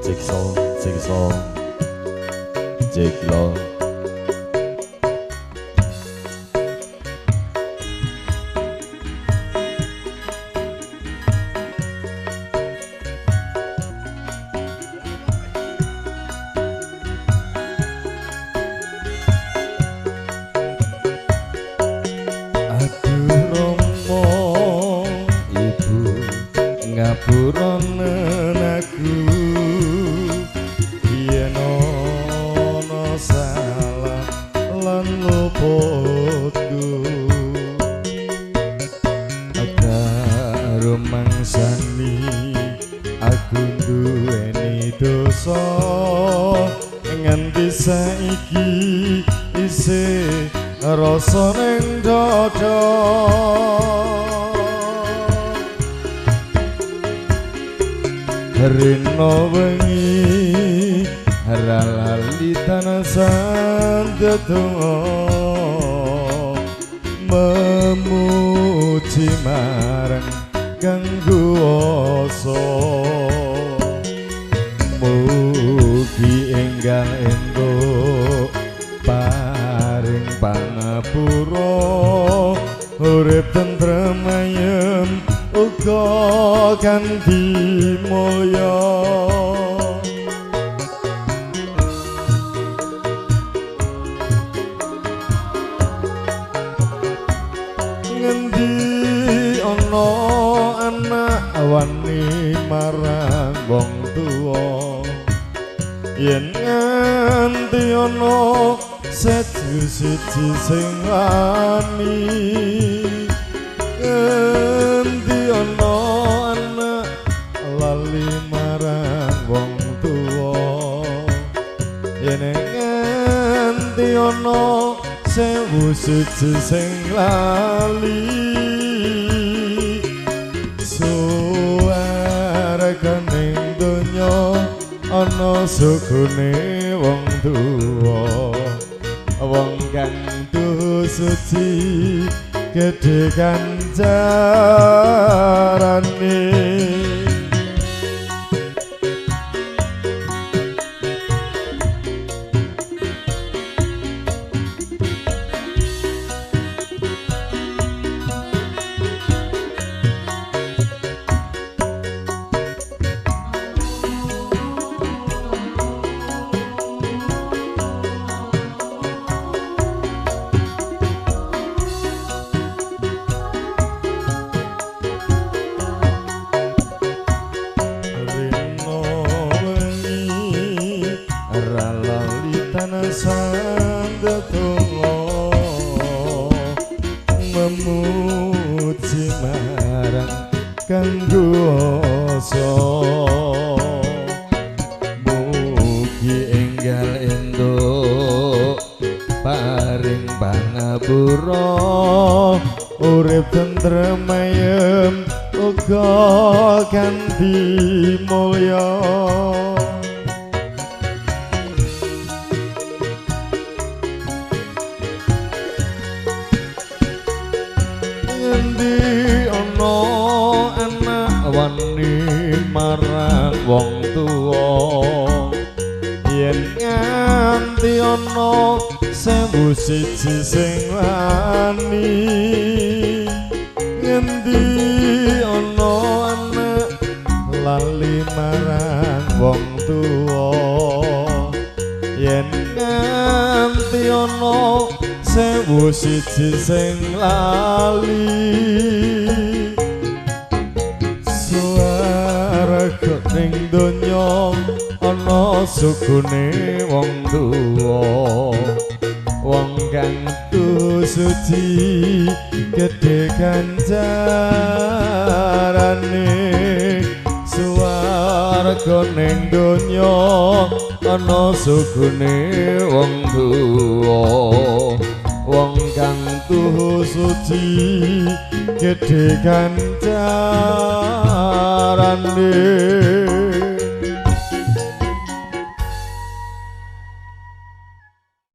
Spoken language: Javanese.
Jigsaw Jiglo ngapuronen aku yen ana salah lan luputku karo mangsani aku duweni dosa nganti saiki isih rasa ning dada Rino wengi haralali tanasan tetungo memuji marang kanggo asa mugi enggal entuk paring pangapura urip tentrem ayem uga kanthi mulya ngendi ana anak wani marang wong tuwa yen nganti ana siji sing wani ngendi ana anak lali marang wong tuwa yen nganti ana sewu siji sing lali suwarganing donya ana sugune wong tuwa wong kang duh suci gedhe kanjarane sandetungo memuji marang kanggo asa mugi enggal entuk paring pangapura urip tentrem ayem uga kanthi mulya ngendi ana anak wani marang wong tuwa yen nganti ana sewu siji sing wani ngendi ana anak lali marang wong tuwa yen nganti ana sewu siji sing lali swarga ning donya ana sugune wong tuwa wong kang duh suci gedhe kanjarane swarga ning donya ana sugune wong tuwa wong kang tuh suci gedhe kanjarane